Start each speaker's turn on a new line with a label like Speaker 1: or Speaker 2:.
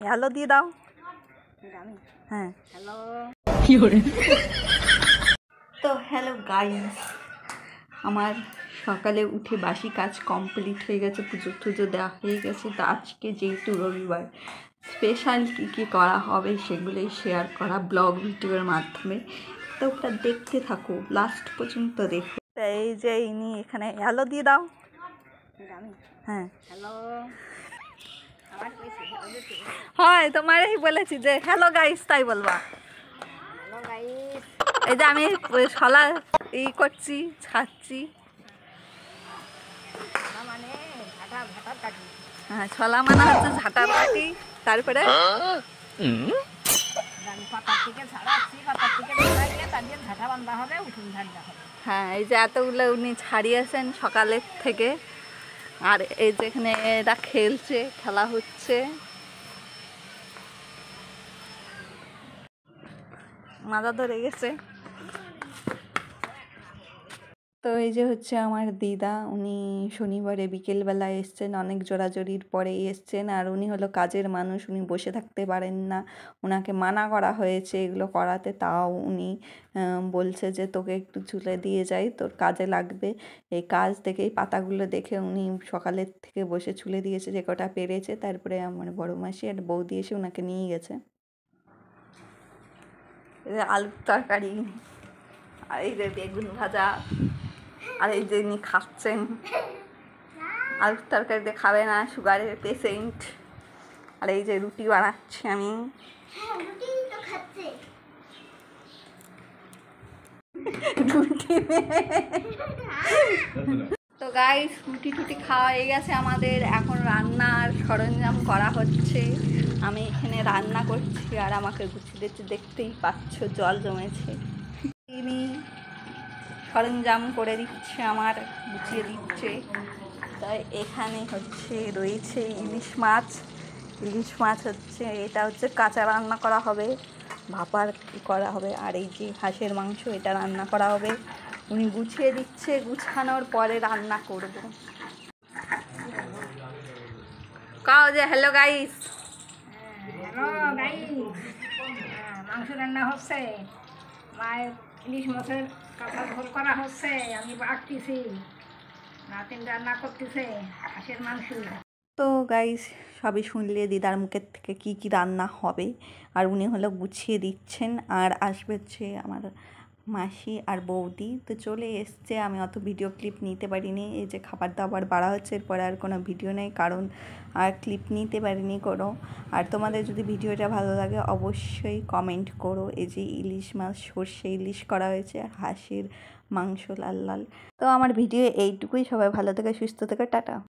Speaker 1: Hello দিয়ে দাও। হ্যাঁ হ্যালো। তো হ্যালো গাইস, আমার সকালে উঠে বাসি কাজ কমপ্লিট হয়ে গেছে, পুজো টুজো দেওয়া হয়ে গেছে। তো আজকে যেহেতু রবিবার, স্পেশাল কী কী করা হবে সেগুলোই শেয়ার করা ব্লগ ভিডিওর মাধ্যমে। তো ওটা দেখতে থাকো, লাস্ট পর্যন্ত দেখো। এই যে ইনি এখানে হ্যালো দিয়ে দাও। হ্যাঁ হ্যালো। হয় তোমারই বলেছি যে হ্যালো গাইস, তাই বলবা। এই যে আমি শলা করছি, ছাড়ছি। হ্যাঁ, ছলা মানে হচ্ছে ঝাঁটার কাটি। তারপরে হ্যাঁ, এই যে এতগুলো উনি ছাড়িয়েছেন সকালের থেকে। আর এই যে এখানে এরা খেলছে, খেলা হচ্ছে। মাজা ধরে গেছে। তো এই যে হচ্ছে আমার দিদা, উনি শনিবারে বিকেলবেলা এসছেন, অনেক জোরাজোরির পরে এসছেন। আর উনি হলো কাজের মানুষ, উনি বসে থাকতে পারেন না। ওনাকে মানা করা হয়েছে এগুলো করাতে, তাও উনি বলছে যে তোকে একটু চুলে দিয়ে যাই, তোর কাজে লাগবে। এই কাজ দেখে, এই পাতাগুলো দেখে উনি সকালের থেকে বসে চুলে দিয়েছে যে কটা পেরেছে। তারপরে আমার বড় মাসি আর বৌদি এসে ওনাকে নিয়ে গেছে। আলুর তরকারি, আর এই যে বেগুন ভাজা, আর এই যে ইনি খাচ্ছেন। আলুর তরকারিতে খাবে না, সুগারের পেশেন্ট। আর এই যে রুটি বানাচ্ছি আমি। তো গাইস, রুটি টুটি খাওয়া হয়ে গেছে আমাদের। এখন রান্নার সরঞ্জাম করা হচ্ছে। আমি এখানে রান্না করছি আর আমাকে গুছিয়ে দিচ্ছে, দেখতেই পাচ্ছ জল জমেছে। তিনি সরঞ্জাম করে দিচ্ছে, আমার গুছিয়ে দিচ্ছে। তাই এখানে হচ্ছে রয়েছে ইলিশ মাছ। ইলিশ মাছ হচ্ছে, এটা হচ্ছে কাঁচা রান্না করা হবে, ভাপার করা হবে। আর এই যে হাঁসের মাংস, এটা রান্না করা হবে। উনি গুছিয়ে দিচ্ছে, গুছানোর পরে রান্না করব। কাও যে হ্যালো গাইস।
Speaker 2: হ্যালো গাইস, মাংস রান্না হচ্ছে, মায়ের ইলিশ মাছের কাঁচা ঝোল করা হচ্ছে, আমি বাড়তেছি, নাতিন রান্না করতেছে হাঁসের মাংস।
Speaker 1: তো গাইস, সবই শুনলে দিদার মুখের থেকে কি কি রান্না হবে। আর উনি হলো গুছিয়ে দিচ্ছেন। আর আসবে হচ্ছে আমার মাসি আর বৌদি, তো চলে এসছে। আমি অত ভিডিও ক্লিপ নিতে পারিনি। এই যে খাবার দাবার বাড়া হচ্ছে, এরপরে আর কোনো ভিডিও নেই, কারণ আর ক্লিপ নিতে পারিনি কোনো। আর তোমাদের যদি ভিডিওটা ভালো লাগে অবশ্যই কমেন্ট করো। এই যে ইলিশ মাছ সর্ষে ইলিশ করা হয়েছে, আর হাঁসের মাংস লাল লাল। তো আমার ভিডিও এইটুকুই। সবাই ভালো থেকে সুস্থ থেকে, টাটা।